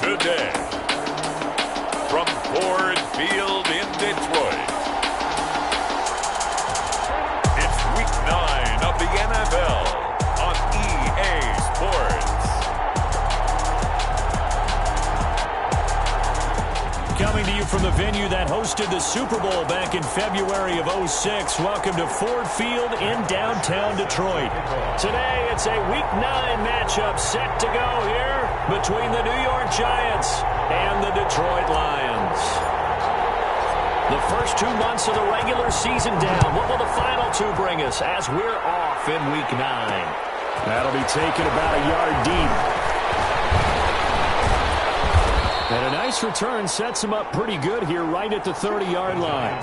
Today, from Ford Field in Detroit, it's Week 9 of the NFL on EA Sports. Coming to you from the venue that hosted the Super Bowl back in February of '06. Welcome to Ford Field in downtown Detroit. Today, it's a Week 9 matchup set to go here between the New York Giants and the Detroit Lions. The first 2 months of the regular season down. What will the final 2 bring us as we're off in Week 9? That'll be taken about a yard deep. And a nice return sets him up pretty good here right at the 30-yard line.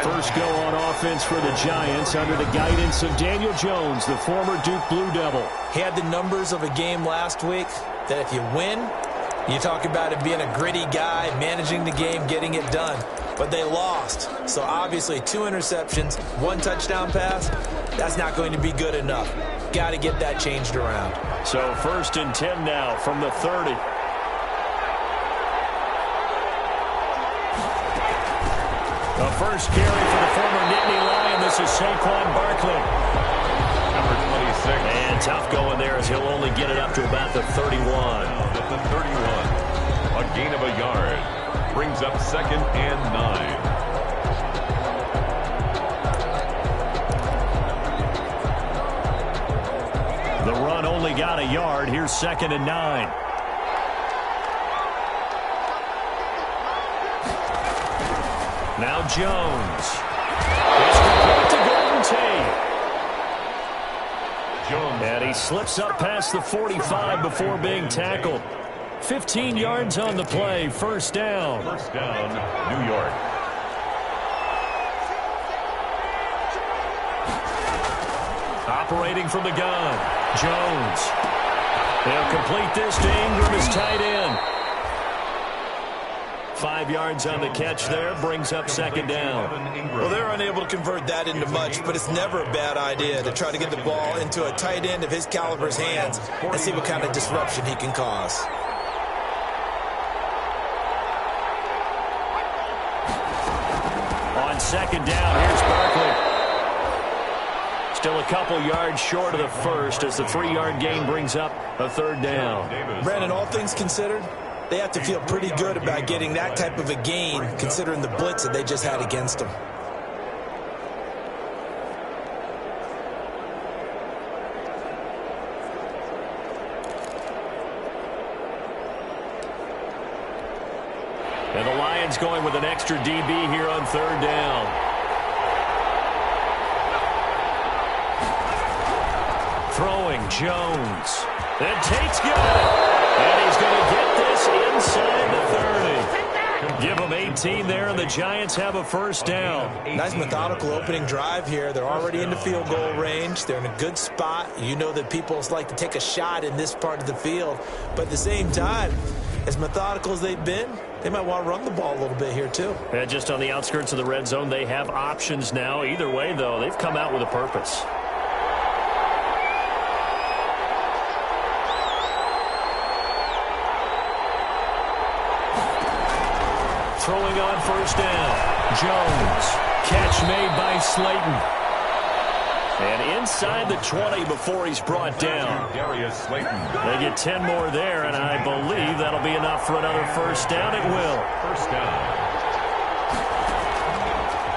First go on offense for the Giants under the guidance of Daniel Jones, the former Duke Blue Devil. He had the numbers of a game last week that if you win, you talk about it being a gritty guy, managing the game, getting it done. But they lost. So obviously 2 interceptions, 1 touchdown pass, that's not going to be good enough. Got to get that changed around. So 1st and 10 now from the 30. The first carry for the former Nittany Lion. This is Saquon Barkley. Number 26. And tough going there as he'll only get it up to about the 31. At the 31. A gain of a yard. Brings up 2nd and 9. The run only got a yard. Here's 2nd and 9. Now Jones. It's complete to Golden Tate. Jones. And he slips up past the 45 before being tackled. 15 yards on the play. First down. First down, New York. Operating from the gun. Jones. They'll complete this to Ingram, his tight end. 5 yards on the catch there, brings up 2nd down. Well, they're unable to convert that into much, but it's never a bad idea to try to get the ball into a tight end of his caliber's hands and see what kind of disruption he can cause. On 2nd down, here's Barkley. Still a couple yards short of the first as the 3-yard gain brings up a 3rd down. Brandon, all things considered, they have to feel pretty good about getting that type of a gain, considering the blitz that they just had against them. And the Lions going with an extra DB here on 3rd down. Throwing Jones. And Tate's got it. And he's going to get this inside the 30. Give them 18 there, and the Giants have a first down. Nice methodical opening drive here. They're already in the field goal range. They're in a good spot. You know that people like to take a shot in this part of the field. But at the same time, as methodical as they've been, they might want to run the ball a little bit here too. And just on the outskirts of the red zone, they have options now. Either way, though, they've come out with a purpose. Throwing on first down. Jones. Catch made by Slayton. And inside the 20 before he's brought down. Darius Slayton. They get 10 more there, and I believe that'll be enough for another first down. It will. First down.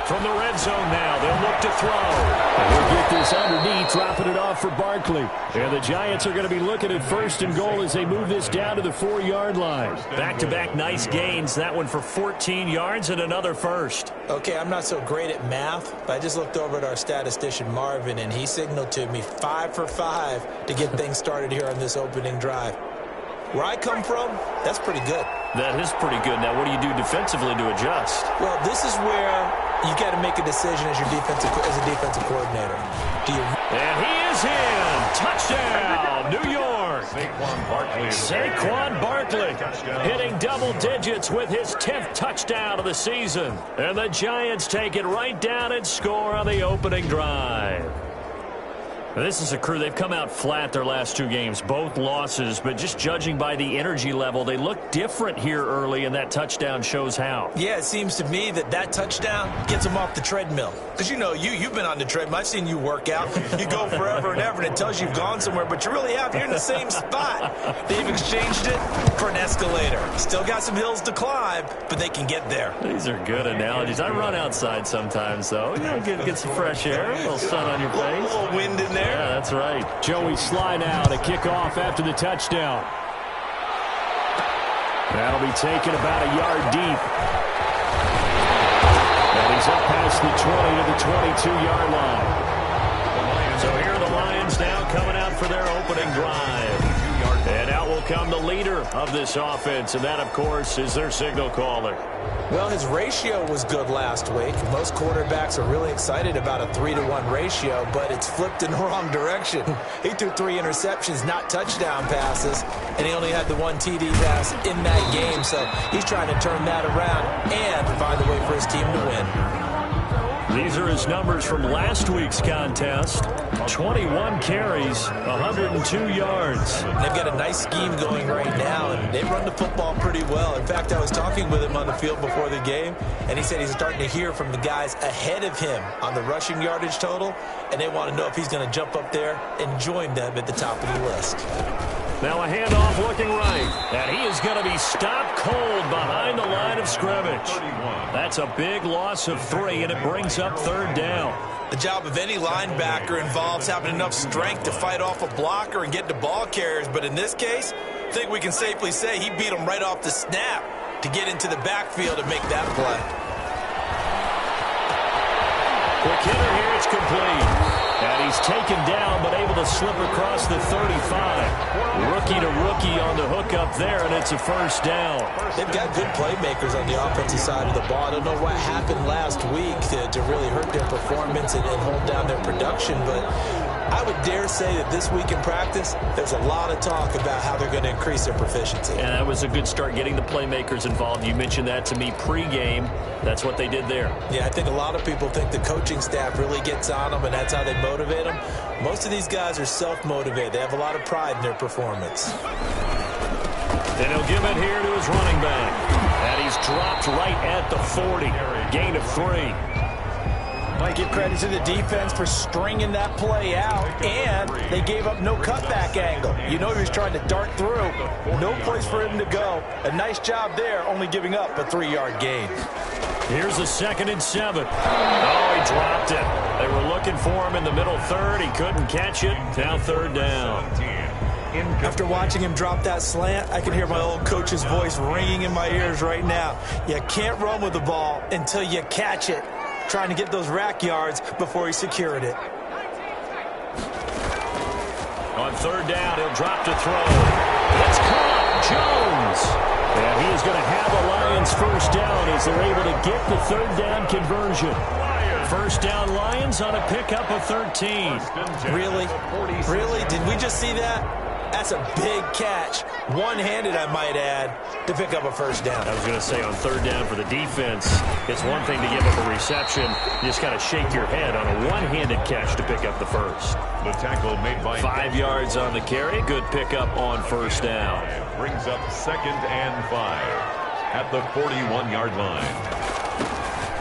From the red zone now, they'll look to throw. And he'll get this underneath, dropping it off for Barkley. And the Giants are going to be looking at 1st and goal as they move this down to the 4-yard line. Back-to-back nice gains. That one for 14 yards and another first. Okay, I'm not so great at math, but I just looked over at our statistician, Marvin, and he signaled to me 5 for 5 to get things started here on this opening drive. Where I come from, that's pretty good. That is pretty good. Now, what do you do defensively to adjust? Well, this is where you got to make a decision as a defensive coordinator. And he is in. Touchdown, New York. Saquon Barkley. Hitting double digits with his 10th touchdown of the season. And the Giants take it right down and score on the opening drive. This is a crew, they've come out flat their last 2 games, both losses, but just judging by the energy level, they look different here early, and that touchdown shows how. Yeah, it seems to me that touchdown gets them off the treadmill. Because, you know, you've been on the treadmill. I've seen you work out. You go forever and ever, and it tells you you've gone somewhere, but you really have. You're in the same spot. They've exchanged it for an escalator. Still got some hills to climb, but they can get there. These are good analogies. I run outside sometimes, though. You know, get some fresh air, a little sun on your face. A little wind in there. Yeah, that's right. Joey Sly now to kick off after the touchdown. That'll be taken about a yard deep. And he's up past the 20 to the 22-yard line. So here are the Lions now coming out for their opening drive. And out will come the leader of this offense, and that, of course, is their signal caller. Well, his ratio was good last week. Most quarterbacks are really excited about a 3-to-1 ratio, but it's flipped in the wrong direction. He threw 3 interceptions, not touchdown passes, and he only had the 1 TD pass in that game. So he's trying to turn that around and find a way for his team to win. These are his numbers from last week's contest. 21 carries, 102 yards. They've got a nice scheme going right now, and they run the football pretty well. In fact, I was talking with him on the field before the game, and he said he's starting to hear from the guys ahead of him on the rushing yardage total, and they want to know if he's going to jump up there and join them at the top of the list. Now a handoff looking right, and he is going to be stopped cold behind the line of scrimmage. That's a big loss of 3, and it brings up 3rd down. The job of any linebacker involves having enough strength to fight off a blocker and get to ball carriers, but in this case, I think we can safely say he beat him right off the snap to get into the backfield and make that play. Quick hitter here, it's complete. And he's taken down, but able to slip across the 35. Rookie to rookie on the hook up there, and it's a 1st down. They've got good playmakers on the offensive side of the ball. I don't know what happened last week to really hurt their performance and hold down their production, but I would dare say that this week in practice, there's a lot of talk about how they're going to increase their proficiency. And that was a good start, getting the playmakers involved. You mentioned that to me pregame. That's what they did there. Yeah, I think a lot of people think the coaching staff really gets on them, and that's how they motivate them. Most of these guys are self-motivated. They have a lot of pride in their performance. And he'll give it here to his running back. And he's dropped right at the 40. Gain of 3. Give credit to the defense for stringing that play out, and they gave up no cutback angle. You know he was trying to dart through. No place for him to go. A nice job there, only giving up a 3-yard gain. Here's a 2nd and 7. Oh, he dropped it. They were looking for him in the middle 3rd. He couldn't catch it. Now 3rd down. After watching him drop that slant, I can hear my old coach's voice ringing in my ears right now. You can't run with the ball until you catch it. Trying to get those rack yards before he secured it. On 3rd down, he'll drop to throw. It's caught. Jones. And he is going to have a Lions 1st down as they're able to get the 3rd down conversion. 1st down Lions on a pickup of 13. Really? Really? Did we just see that? That's a big catch. One-handed, I might add, to pick up a 1st down. I was going to say on 3rd down for the defense, it's one thing to give up a reception. You just got to shake your head on a one-handed catch to pick up the 1st. The tackle made by 5 yards on the carry. Good pickup on 1st down. Brings up 2nd and 5 at the 41-yard line.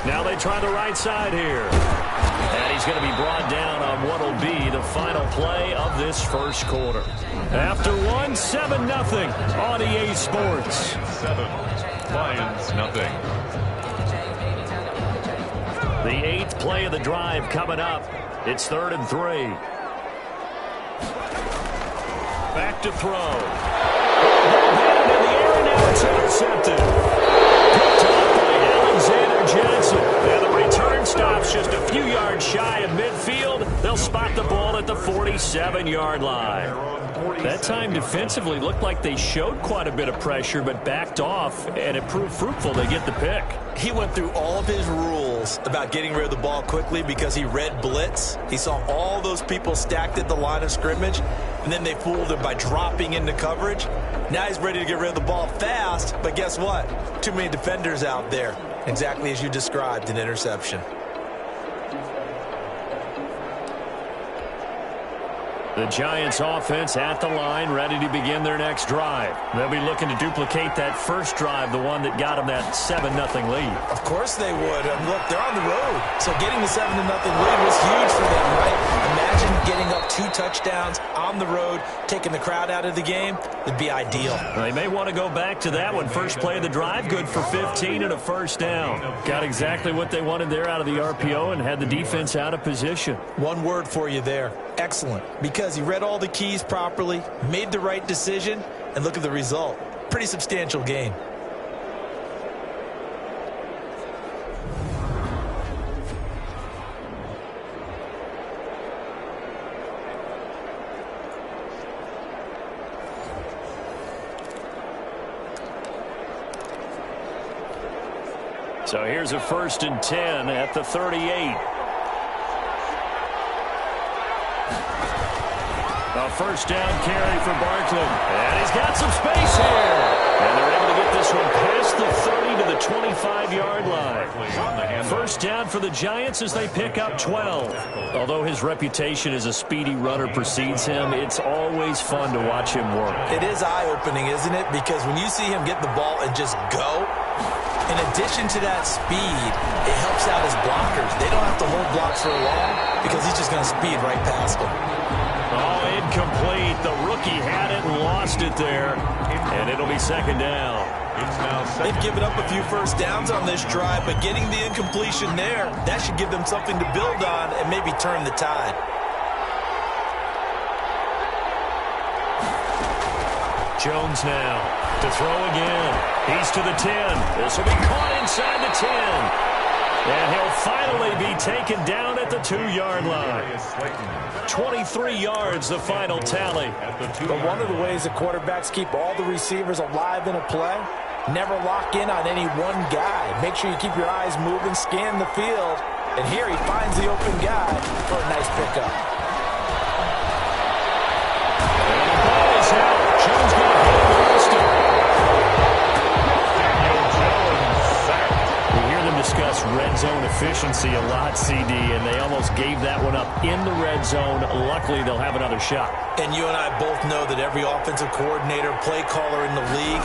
Now they try the right side here. And he's going to be brought down on what will be the final play of this 1st quarter. After 7-0 on EA Sports. 7, Lions nothing. The 8th play of the drive coming up. It's 3rd and 3. Back to throw. In the air, now it's intercepted. Picked up by Alexander Johnson. And the return stops just a few yards shy of midfield. They'll spot the ball at the 47-yard line. That time defensively looked like they showed quite a bit of pressure but backed off, and it proved fruitful. They get the pick. He went through all of his rules about getting rid of the ball quickly because he read blitz. He saw all those people stacked at the line of scrimmage, and then they fooled him by dropping into coverage. Now he's ready to get rid of the ball fast, but guess what? Too many defenders out there. Exactly as you described, an interception. The Giants offense at the line, ready to begin their next drive. They'll be looking to duplicate that first drive, the one that got them that 7-0 lead. Of course they would. Look, they're on the road, so getting the 7-0 lead was huge for them, right? Imagine getting up 2 touchdowns on the road, taking the crowd out of the game. It'd be ideal. They may want to go back to that one. First play of the drive, good for 15 and a first down. Got exactly what they wanted there out of the RPO and had the defense out of position. One word for you there. Excellent. Because he read all the keys properly, made the right decision, and look at the result. Pretty substantial game. So here's a 1st and 10 at the 38. A first down carry for Barkley. And he's got some space here. And they're able to get this one past the 30 to the 25-yard line. First down for the Giants as they pick up 12. Although his reputation as a speedy runner precedes him, it's always fun to watch him work. It is eye-opening, isn't it? Because when you see him get the ball and just go, in addition to that speed, it helps out his blockers. They don't have to hold blocks for long because he's just going to speed right past them. Oh, incomplete. The rookie had it and lost it there. And it'll be 2nd down. They've given up a few first downs on this drive, but getting the incompletion there, that should give them something to build on and maybe turn the tide. Jones now to throw again. He's to the 10. This will be caught inside the 10. And he'll finally be taken down at the 2-yard line. 23 yards, the final tally. But one of the ways the quarterbacks keep all the receivers alive in a play, never lock in on any one guy. Make sure you keep your eyes moving, scan the field. And here he finds the open guy for a nice pickup. And the ball is out. Jones going to hold the rest of it. Discuss red zone efficiency a lot, CD, and they almost gave that one up in the red zone. Luckily, they'll have another shot. And you and I both know that every offensive coordinator, play caller in the league,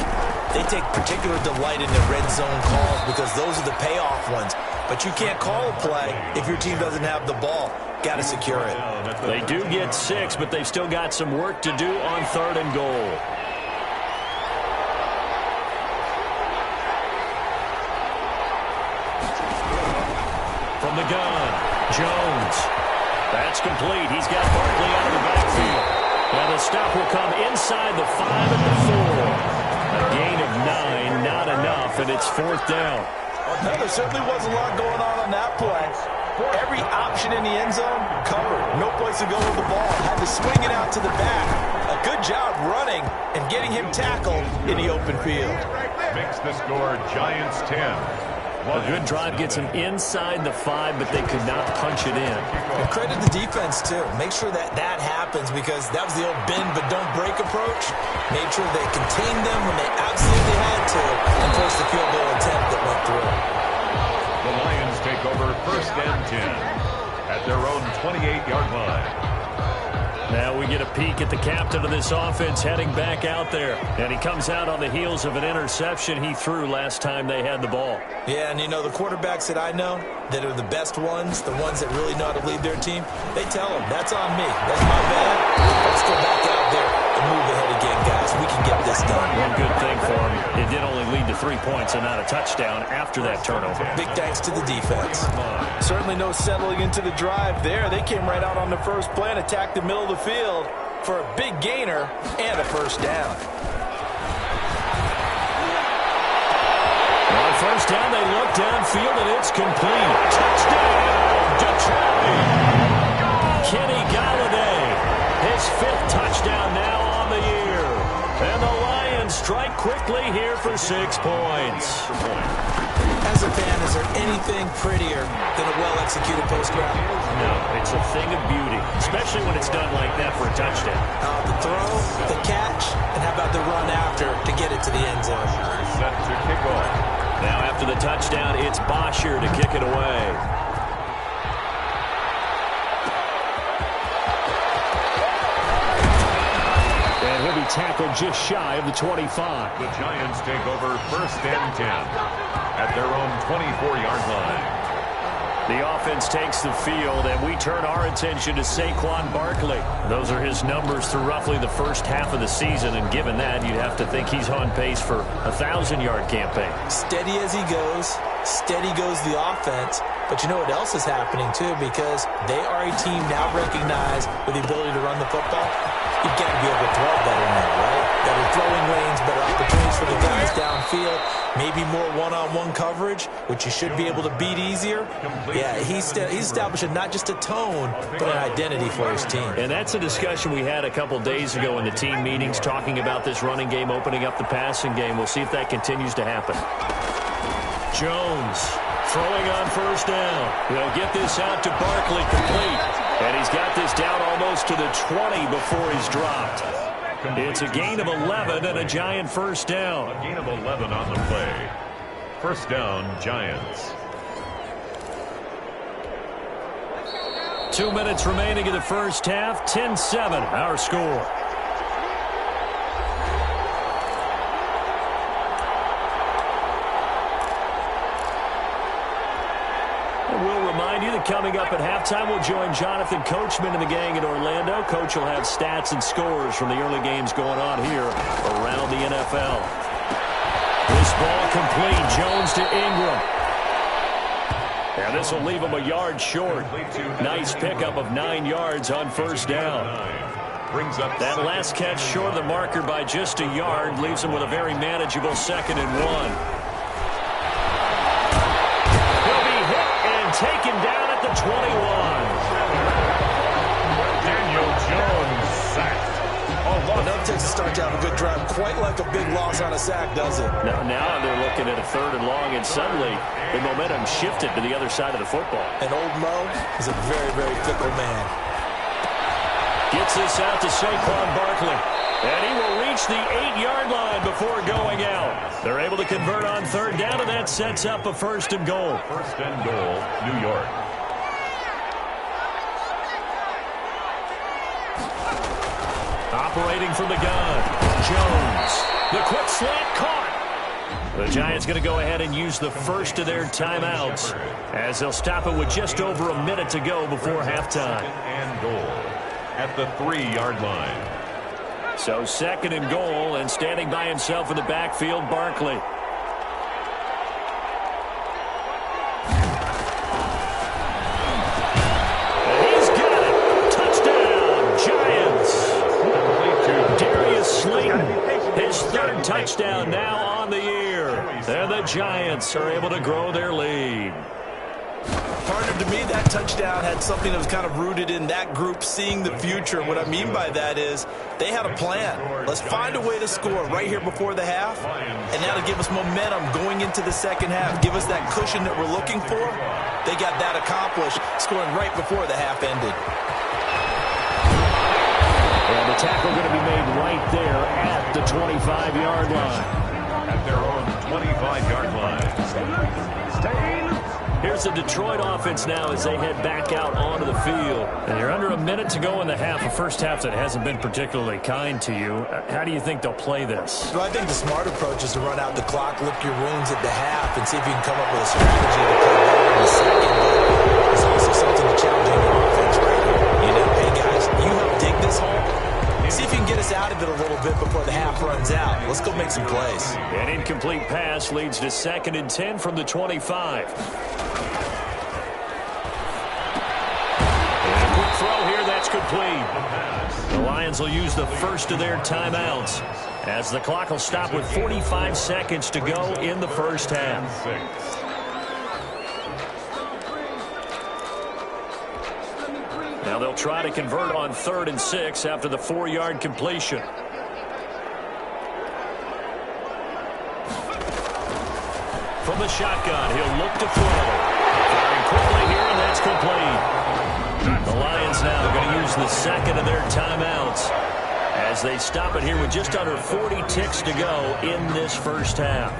they take particular delight in the red zone calls because those are the payoff ones. But you can't call a play if your team doesn't have the ball. Got to secure it. They do get 6, but they've still got some work to do on 3rd and goal. From the gun, Jones. That's complete. He's got Barkley out of the backfield. Now the stop will come inside the 5 at the 4. A gain of 9, not enough, and it's 4th down. No, there certainly was a lot going on that play. Every option in the end zone covered. No place to go with the ball. Had to swing it out to the back. A good job running and getting him tackled in the open field. Makes the score Giants 10. A good drive gets him inside the 5, but they could not punch it in. And credit the defense, too. Make sure that that happens because that was the old bend but don't break approach. Made sure they contained them when they absolutely had to and forced the field goal attempt that went through. The Lions take over 1st and 10 at their own 28-yard line. Now we get a peek at the captain of this offense heading back out there. And he comes out on the heels of an interception he threw last time they had the ball. Yeah, and you know, the quarterbacks that I know that are the best ones, the ones that really know how to lead their team, they tell them, that's on me. That's my bad. Let's go back out there and move ahead again, guys. We can get this done. One good thing for him, it did only lead to 3 points and not a touchdown after that turnover. Big thanks to the defense. Certainly no settling into the drive there. They came right out on the first play and attacked the middle of the field for a big gainer and a first down. On first down, they look downfield, and it's complete. Touchdown, Detroit! Kenny Galladay, his 5th touchdown now on the year. And the Lions strike quickly here for 6 points. As a fan, is there anything prettier than a well-executed post route? No, it's a thing of beauty, especially when it's done like that for a touchdown. The throw, the catch, and how about the run after to get it to the end zone? Set to kick off. Now after the touchdown, it's Bosher to kick it away. tackle just shy of the 25. The Giants take over 1st and 10 at their own 24-yard line. The offense takes the field, and we turn our attention to Saquon Barkley. Those are his numbers through roughly the first half of the season, and given that, you'd have to think he's on pace for a 1,000-yard campaign. Steady as he goes, steady goes the offense. But you know what else is happening, too, because they are a team now recognized with the ability to run the football. You've got to be able to throw better now, right? Better throwing lanes, better opportunities for the guys downfield, maybe more one-on-one coverage, which you should be able to beat easier. Yeah, he's establishing not just a tone, but an identity for his team. And that's a discussion we had a couple days ago in the team meetings, talking about this running game, opening up the passing game. We'll see if that continues to happen. Jones throwing on 1st down. He'll get this out to Barkley, complete. And he's got this down almost to the 20 before he's dropped. It's a gain of 11 and a Giant 1st down. A gain of 11 on the play. 1st down, Giants. 2 minutes remaining in the first half. 10-7, our score. Coming up at halftime, we'll join Jonathan Coachman and the gang in Orlando. Coach will have stats and scores from the early games going on here around the NFL. This ball complete. Jones to Ingram. And this will leave him a yard short. Nice pickup of 9 yards on 1st down. That last catch short of the marker by just a yard leaves him with a very manageable 2nd and 1. Taken down at the 21. Daniel Jones sacked. Enough takes to start to have a good drive. Quite like a big loss on a sack, does it? Now they're looking at a 3rd and long, and suddenly the momentum shifted to the other side of the football. And old Mo is a very, very fickle man. Gets this out to Saquon Barkley. And he will reach the 8-yard line before going out. They're able to convert on 3rd down, and that sets up a 1st and goal. 1st and goal, New York. Operating from the gun, Jones. The quick slant caught. The Giants going to go ahead and use the first of their timeouts as they'll stop it with just over a minute to go before halftime. 2nd and goal at the 3-yard line. So 2nd and goal, and standing by himself in the backfield, Barkley. And he's got it. Touchdown, Giants. Darius Slayton, his 3rd touchdown now on the year. And the Giants are able to grow their lead. Partner, to me, that touchdown had something that was kind of rooted in that group seeing the future. What I mean by that is they had a plan. Let's find a way to score right here before the half, and that'll give us momentum going into the 2nd half, give us that cushion that we're looking for. They got that accomplished, scoring right before the half ended. And the tackle going to be made right there at the 25-yard line. At their own 25-yard line. Here's the Detroit offense now as they head back out onto the field. And you're under a minute to go in the half, a first half that hasn't been particularly kind to you. How do you think they'll play this? Well, I think the smart approach is to run out the clock, lick your wounds at the half, and see if you can come up with a strategy to play better in the 2nd. But there's also something to challenging your offense right here. You know, hey, guys, you help dig this hole. See if you can get us out of it a little bit before the half runs out. Let's go make some plays. An incomplete pass leads to 2nd and 10 from the 25. Throw here, that's complete. The Lions will use the first of their timeouts as the clock will stop with 45 seconds to go in the first half. Now they'll try to convert on 3rd and 6 after the 4-yard completion. From the shotgun, he'll look to throw. Firing quickly here, and that's complete. The Lions now going to use the 2nd of their timeouts as they stop it here with just under 40 ticks to go in this first half.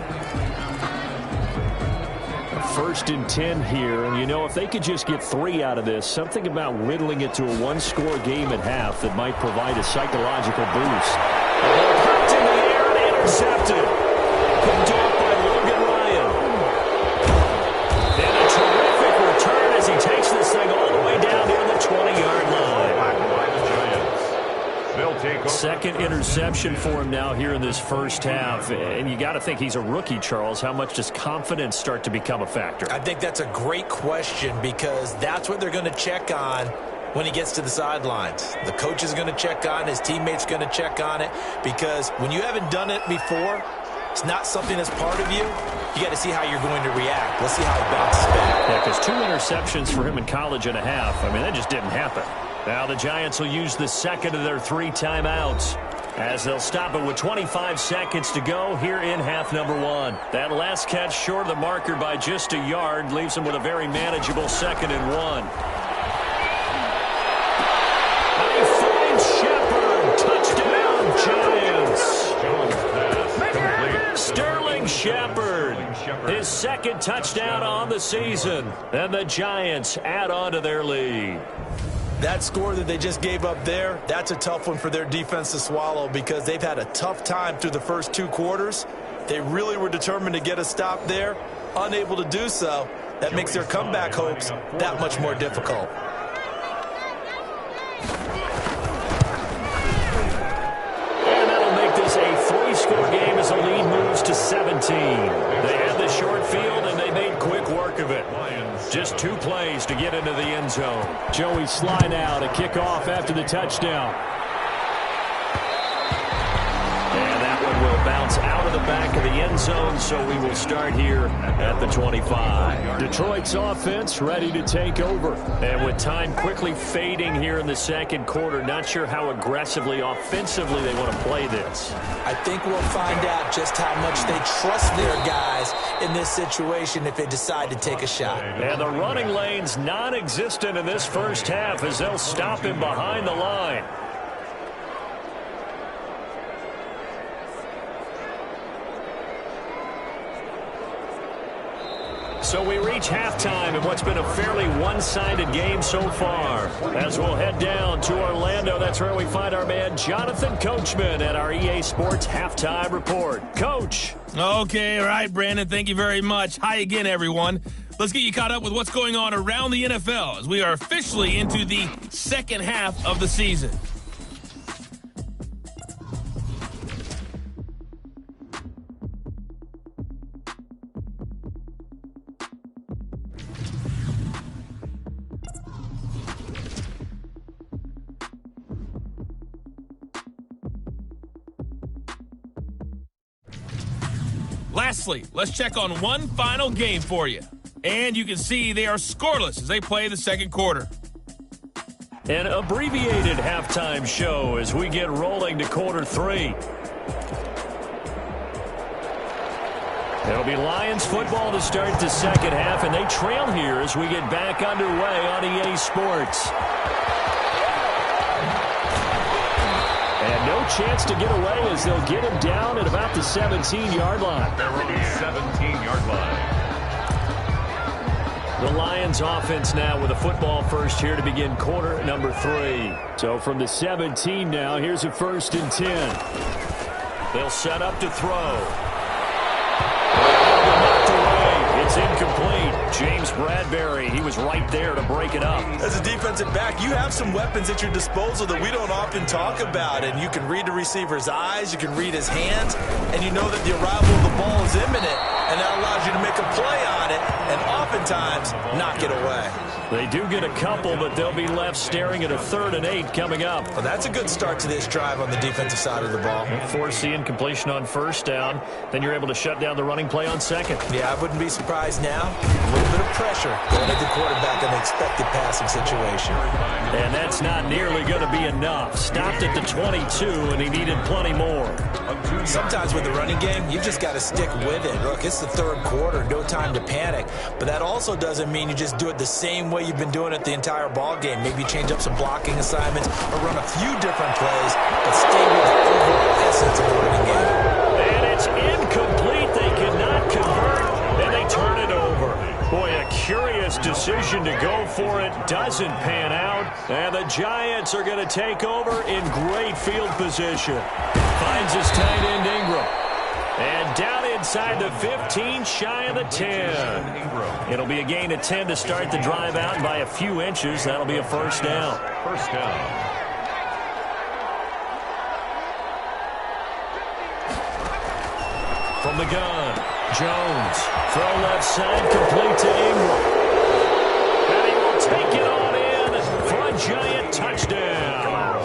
1st and 10 here, and you know, if they could just get 3 out of this, something about whittling it to a 1-score game at half that might provide a psychological boost. Popped in the air and intercepted. Picked off by Logan Ryan. And a terrific return as he takes this thing all the way down near the 20-yard line. Second interception for him now here in this first half. And you got to think he's a rookie, Charles. How much does confidence start to become a factor? I think that's a great question because that's what they're going to check on when he gets to the sidelines. The coach is going to check on it. His teammates going to check on it because when you haven't done it before, it's not something that's part of you. You got to see how you're going to react. Let's see how he bounces back. Yeah, because 2 interceptions for him in college and a half. I mean, that just didn't happen. Now the Giants will use the second of their 3 timeouts as they'll stop it with 25 seconds to go here in half number 1. That last catch short of the marker by just a yard leaves them with a very manageable 2nd and 1. He finds Shepard. Touchdown, Giants. Sterling Shepard. His 2nd touchdown on the season. And the Giants add on to their lead. That score that they just gave up there, that's a tough one for their defense to swallow because they've had a tough time through the first 2 quarters. They really were determined to get a stop there, unable to do so. That makes their comeback hopes that much more difficult. And that'll make this a 3-score game as the lead moves to 17. They had the short field and they made quick work of it. Just 2 plays to get into the end zone. Joey Sly now to kick off after the touchdown. And that one will bounce out of the back of the end zone, so we will start here at the 25. Detroit's offense ready to take over. And with time quickly fading here in the second quarter, not sure how aggressively, offensively they want to play this. I think we'll find out just how much they trust their guys in this situation if they decide to take a shot. And the running lane's non-existent in this first half as they'll stop him behind the line. So we reach halftime in what's been a fairly one-sided game so far. As we'll head down to Orlando, that's where we find our man Jonathan Coachman at our EA Sports Halftime Report. Coach. Okay, all right, Brandon, thank you very much. Hi again, everyone. Let's get you caught up with what's going on around the NFL as we are officially into the second half of the season. Lastly, let's check on one final game for you. And you can see they are scoreless as they play the second quarter. An abbreviated halftime show as we get rolling to quarter 3. It'll be Lions football to start the second half, and they trail here as we get back underway on EA Sports. And no chance to get away as they'll get him down at about the 17-yard line. They're on the 17-yard line. The Lions offense now with a football first here to begin quarter number 3. So from the 17 now, here's a 1st and 10. They'll set up to throw. Knocked away. It's incomplete. James Bradbury, he was right there to break it up. As a defensive back, you have some weapons at your disposal that we don't often talk about. And you can read the receiver's eyes, you can read his hands, and you know that the arrival of the ball is imminent. And that allows you to make a play on it and oftentimes knock it away. They do get a couple, but they'll be left staring at a 3rd and 8 coming up. Well, that's a good start to this drive on the defensive side of the ball. Force the incompletion on 1st down. Then you're able to shut down the running play on 2nd. Yeah, I wouldn't be surprised now. A little bit of pressure going at the quarterback in the expected passing situation. And that's not nearly going to be enough. Stopped at the 22, and he needed plenty more. Sometimes with the running game, you just got to stick with it. Look, it's the 3rd quarter, no time to panic. But that also doesn't mean you just do it the same way you've been doing it the entire ball game. Maybe change up some blocking assignments or run a few different plays, but stay with the overall essence of the running game. And it's incomplete. They cannot convert, and they turn it over. Boy, a curious decision to go for it. Doesn't pan out, and the Giants are going to take over in great field position. finds his tight end Ingram. And down inside the 15, shy of the 10. It'll be a gain of 10 to start the drive out, and by a few inches, that'll be a first down. First down. From the gun, Jones. Throw left side, complete to Ingram. And he will take it on in for a giant touchdown.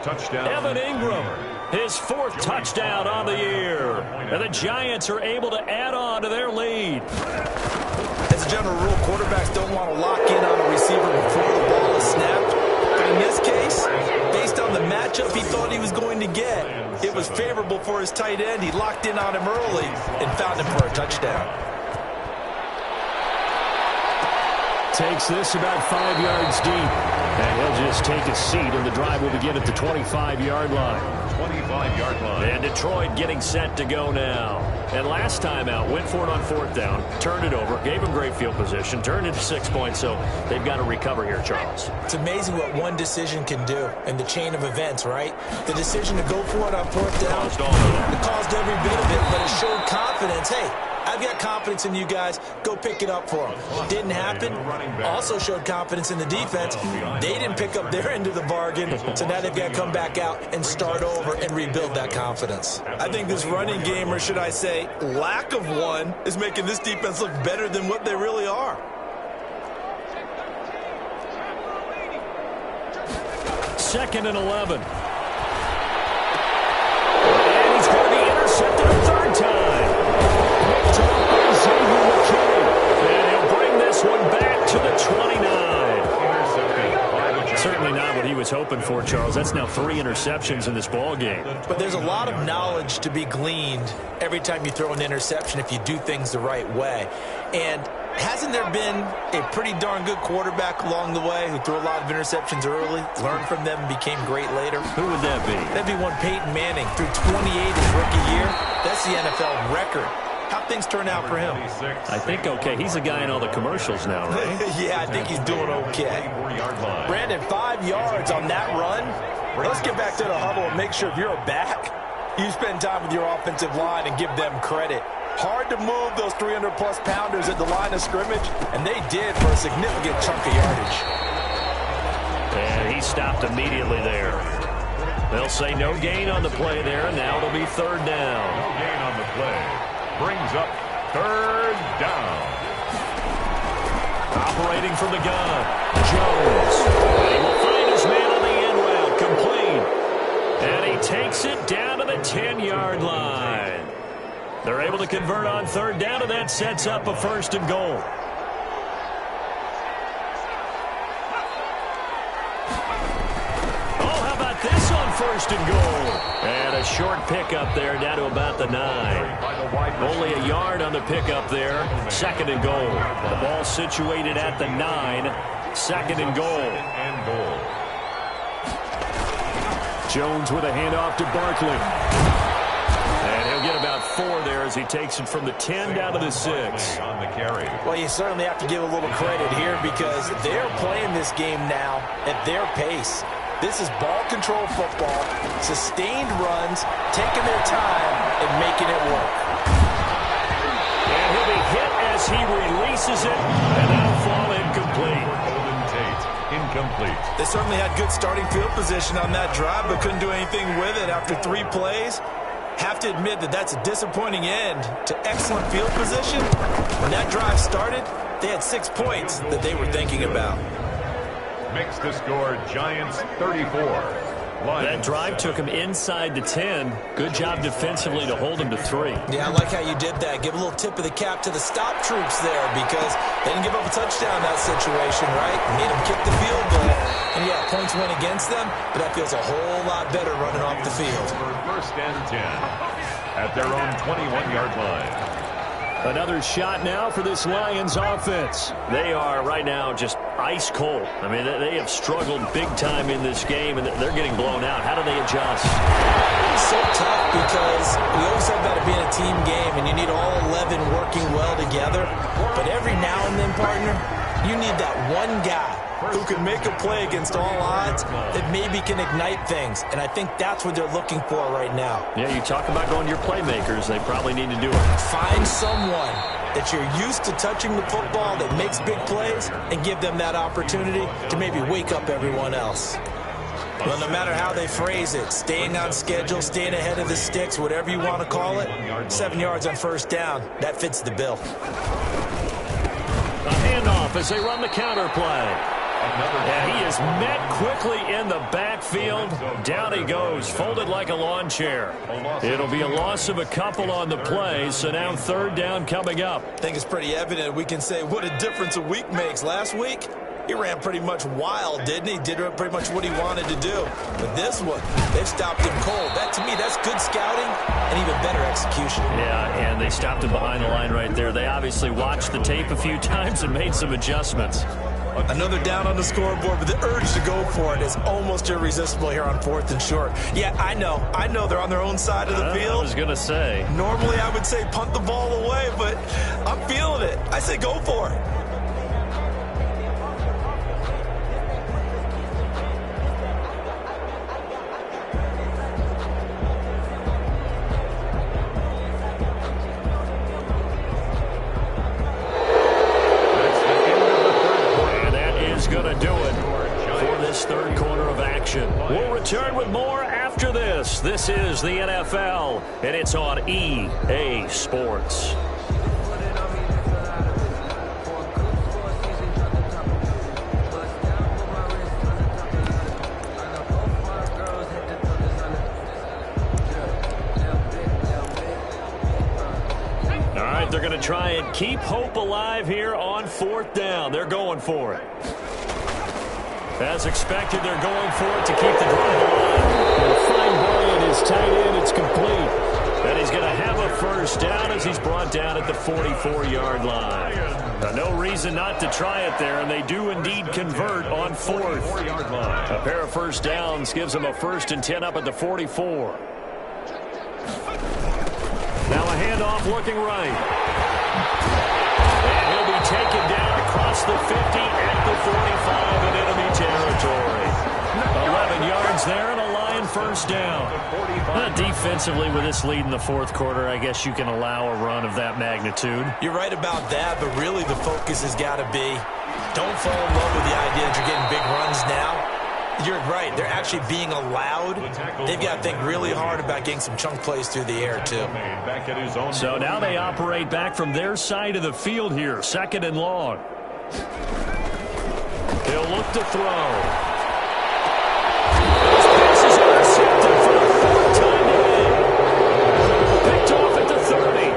Touchdown. Evan Ingram, his 4th touchdown on the year. And the Giants are able to add on to their lead. As a general rule, quarterbacks don't want to lock in on a receiver before the ball is snapped. But in this case, based on the matchup he thought he was going to get, it was favorable for his tight end. He locked in on him early and found him for a touchdown. Takes this about 5 yards deep. And he'll just take a seat, and the drive will begin at the 25-yard line. 25-yard line. And Detroit getting set to go now. And last time out, went for it on 4th down, turned it over, gave him great field position, turned it to 6 points, so they've got to recover here, Charles. It's amazing what one decision can do in the chain of events, right? The decision to go for it on 4th down, it caused every bit of it, but it showed confidence. Hey, I've got confidence in you guys. Go pick it up for them. Didn't happen. Also showed confidence in the defense. They didn't pick up their end of the bargain, so now they've got to come back out and start over and rebuild that confidence. I think this running game, or should I say lack of one, is making this defense look better than what they really are. Second and 11. And he's going to be intercepted a 3rd time. And he'll bring this one back to the 29. Certainly not what he was hoping for, Charles. That's now 3 interceptions in this ball game. But there's a lot of knowledge to be gleaned every time you throw an interception if you do things the right way. And hasn't there been a pretty darn good quarterback along the way who threw a lot of interceptions early, learned from them, and became great later? Who would that be? That'd be one Peyton Manning, threw 28 his rookie year. That's the NFL record. How'd things turn out for him? I think okay. He's a guy in all the commercials now, right? Yeah, I think he's doing okay. Brandon, 5 yards on that run. Let's get back to the huddle and make sure if you're a back, you spend time with your offensive line and give them credit. Hard to move those 300-plus pounders at the line of scrimmage, and they did for a significant chunk of yardage. And he stopped immediately there. They'll say no gain on the play there, and now it'll be 3rd down. No gain on the play. Brings up 3rd down. Operating from the gun, Jones. He will find his man on the end route, complete. And he takes it down to the 10-yard line. They're able to convert on 3rd down, and that sets up a 1st and goal. Oh, how about this on 1st and goal? And a short pickup there down to about the 9. Only a yard on the pickup there. 2nd and goal. The ball situated at the 9. 2nd and goal. Jones with a handoff to Barkley. And he'll get about 4 there as he takes it from the 10 down to the 6. On the carry. Well, you certainly have to give a little credit here because they're playing this game now at their pace. This is ball control football, sustained runs, taking their time and making it work. And he'll be hit as he releases it, and that'll fall incomplete. Golden Tate, incomplete. They certainly had good starting field position on that drive, but couldn't do anything with it after 3 plays. Have to admit that that's a disappointing end to excellent field position. When that drive started, they had 6 points that they were thinking about. Makes the score Giants 34. That drive took him inside the 10. Good job defensively to hold him to 3. Yeah, I like how you did that. Give a little tip of the cap to the stop troops there because they didn't give up a touchdown in that situation, right? Made them kick the field goal. And yeah, points went against them, but that feels a whole lot better running off the field. For 1st and 10 at their own 21-yard line. Another shot now for this Lions offense. They are right now just ice cold. I mean, they have struggled big time in this game, and they're getting blown out. How do they adjust? It's so tough because we always talk about it being a team game, and you need all 11 working well together. But every now and then, partner, you need that one guy who can make a play against all odds that maybe can ignite things. And I think that's what they're looking for right now. Yeah, you talk about going to your playmakers. They probably need to do it. Find someone that you're used to touching the football that makes big plays and give them that opportunity to maybe wake up everyone else. Well, no matter how they phrase it, staying on schedule, staying ahead of the sticks, whatever you want to call it, 7 yards on first down, that fits the bill. A handoff as they run the counter play. And he is met quickly in the backfield. Down he goes, folded like a lawn chair. It'll be a loss of a couple on the play, so now third down coming up. I think it's pretty evident we can say what a difference a week makes. Last week, he ran pretty much wild, didn't he? Did pretty much what he wanted to do. But this one, they've stopped him cold. That, to me, that's good scouting and even better execution. Yeah, and they stopped him behind the line right there. They obviously watched the tape a few times and made some adjustments. Another down on the scoreboard, but the urge to go for it is almost irresistible here on 4th and short. Yeah, I know they're on their own side of the field. I was going to say. Normally I would say punt the ball away, but I'm feeling it. I say go for it. We'll return with more after this. This is the NFL, and it's on EA Sports. All right, they're going to try and keep hope alive here on 4th down. They're going for it. As expected, they're going for it to keep the drive alive. Fine Bryant is tight end. It's complete. And he's going to have a first down as he's brought down at the 44-yard line. Now, no reason not to try it there, and they do indeed convert on 4th. A pair of first downs gives them a 1st and 10 up at the 44. Now a handoff looking right. And he'll be taken down across the 50 at the 45 in enemy territory. 11 yards there and a line first down. Defensively, with this lead in the 4th quarter, I guess you can allow a run of that magnitude. You're right about that, but really the focus has got to be don't fall in love with the idea that you're getting big runs now. You're right. They're actually being allowed. They've got to think really hard about getting some chunk plays through the air, too. So now they operate back from their side of the field here. 2nd and long. He'll look to throw. Those passes are intercepted for the 4th time today. Picked off at the 30.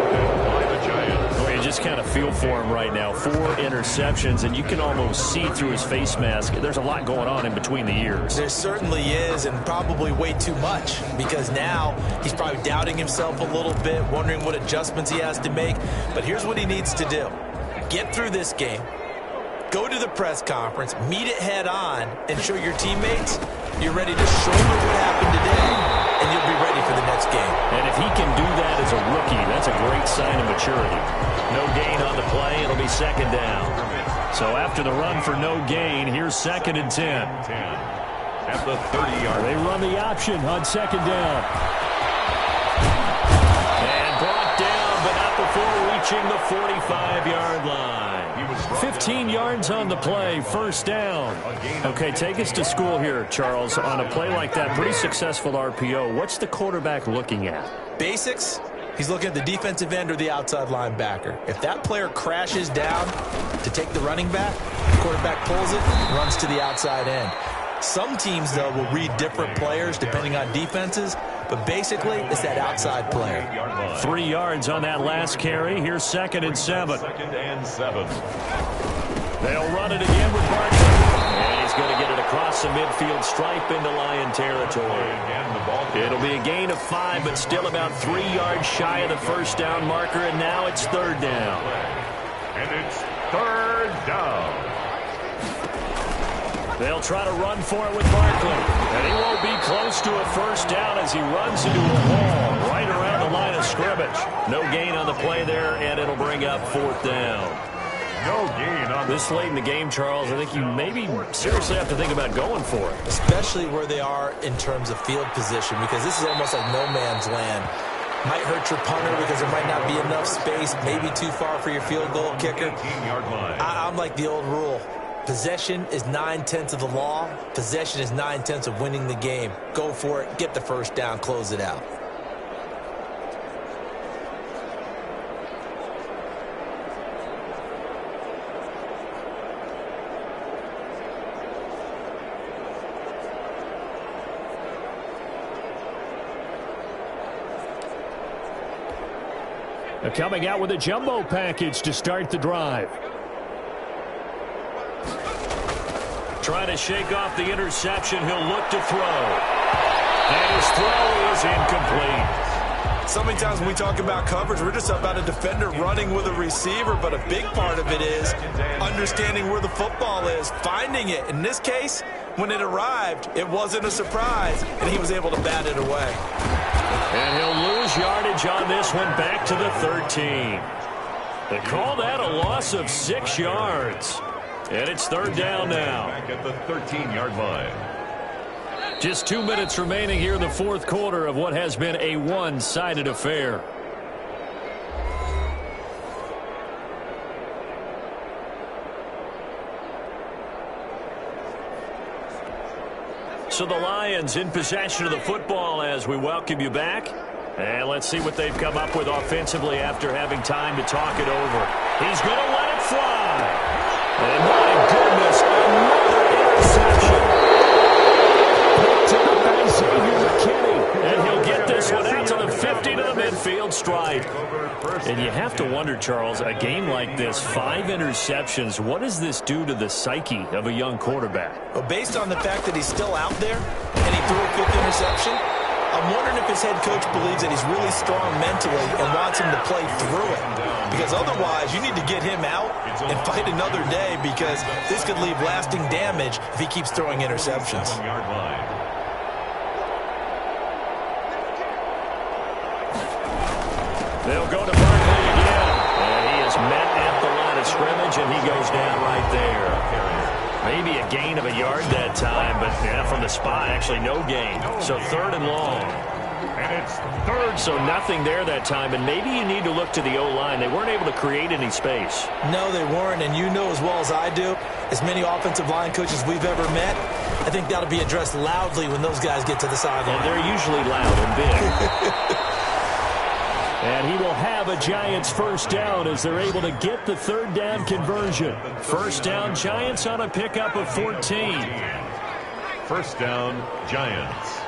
Well, you just kind of feel for him right now. 4 interceptions, and you can almost see through his face mask. There's a lot going on in between the ears. There certainly is, and probably way too much, because now he's probably doubting himself a little bit, wondering what adjustments he has to make. But here's what he needs to do. Get through this game. Go to the press conference, meet it head on, and show your teammates you're ready to shoulder what happened today, and you'll be ready for the next game. And if he can do that as a rookie, that's a great sign of maturity. No gain on the play. It'll be 2nd down. So after the run for no gain, here's 2nd and 10. At the 30-yard. They run the option on 2nd down. And brought down, but not before reaching the 45-yard line. 15 yards on the play, 1st down. Okay, take us to school here, Charles. On a play like that, pretty successful RPO. What's the quarterback looking at? Basics. He's looking at the defensive end or the outside linebacker. If that player crashes down to take the running back, the quarterback pulls it, runs to the outside end. Some teams, though, will read different players depending on defenses, but basically it's that outside player. 3 yards on that last carry. Here's 2nd and 7. 2nd and 7. They'll run it again with Barkley. And he's going to get it across the midfield stripe into Lion territory. It'll be a gain of 5, but still about 3 yards shy of the 1st down marker, and now it's 3rd down. And it's 3rd down. They'll try to run for it with Barkley. And he won't be close to a 1st down as he runs into a wall right around the line of scrimmage. No gain on the play there, and it'll bring up 4th down. No gain on This late in the game, Charles, I think you maybe seriously have to think about going for it. Especially where they are in terms of field position, because this is almost like no man's land. Might hurt your punter because there might not be enough space, maybe too far for your field goal kicker. I'm like the old rule. Possession is 9/10 of the law. Possession is 9/10 of winning the game. Go for it, get the first down, close it out. Coming out with a jumbo package to start the drive. Trying to shake off the interception. He'll look to throw. And his throw is incomplete. So many times when we talk about coverage, we're just about a defender running with a receiver, but a big part of it is understanding where the football is, finding it. In this case, when it arrived, it wasn't a surprise, and he was able to bat it away. And he'll lose yardage on this one, back to the 13. They call that a loss of 6 yards. And it's third down now. Back at the 13-yard line. Just 2 minutes remaining here in the fourth quarter of what has been a one-sided affair. So the Lions in possession of the football as we welcome you back. And let's see what they've come up with offensively after having time to talk it over. He's going to let it fly. And my goodness, another interception. Picked up by Xavier McKinney. And he'll get this one out to the 50 to the midfield stripe. And you have to wonder, Charles, a game like this, 5 interceptions, what does this do to the psyche of a young quarterback? Well, based on the fact that he's still out there and he threw a 5th interception, I'm wondering if his head coach believes that he's really strong mentally and wants him to play through it. Because otherwise, you need to get him out and fight another day, because this could leave lasting damage if he keeps throwing interceptions. They'll go to Barkley again. And he is met at the line of scrimmage, and he goes down right there. Maybe a gain of a yard that time, but yeah, from the spot, actually no gain. So third and long. And it's third, so nothing there that time. And maybe you need to look to the O-line. They weren't able to create any space. No, they weren't, and you know as well as I do, as many offensive line coaches we've ever met, I think that'll be addressed loudly when those guys get to the sideline. And they're usually loud and big. And he will have a Giants first down as they're able to get the third down conversion. First down, Giants on a pickup of 14. First down, Giants.